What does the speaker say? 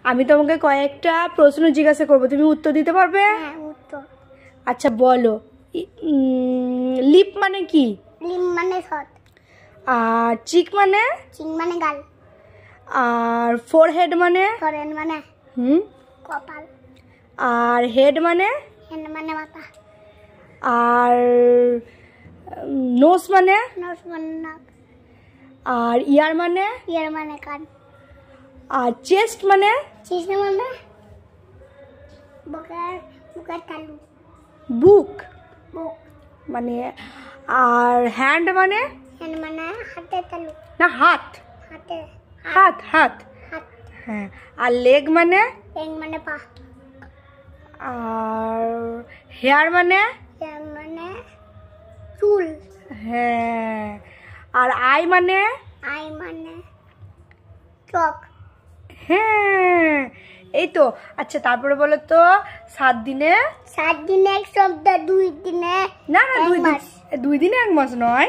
আমি তোমাকে কয়েকটা প্রশ্ন জিজ্ঞাসা করবো, তুমি উত্তর দিতে পারবে? হ্যাঁ, উত্তর। আচ্ছা বলো, লিপ মানে কি? লিপ মানে ঠোঁট। আর চিক মানে? চিক মানে গাল। আর ফোরহেড মানে? ফোরহেড মানে কপাল। আর হেড মানে? হেড মানে মাথা। আর নোজ মানে? নোজ মানে নাক। আর ইয়ার মানে? ইয়ার মানে কান। আর চেস্ট মানে? চেস্ট মানে বুকের তালু। বুক বুক মানে। আর হ্যান্ড মানে? হ্যান্ড মানে হাতের তালু। না, হাত। হাত হাত। হ্যাঁ। আর লেগ মানে? লেগ মানে পা। আর হেয়ার মানে? হেয়ার মানে চুল। হ্যাঁ। আর আই মানে? আই মানে চোখ। হ্যাঁ, এই তো। আচ্ছা তারপরে বলো তো, 7 দিনে? 7 দিনে এক সপ্তাহ, 2 দিনে না না, 2 দিনে 1 মাস নয়।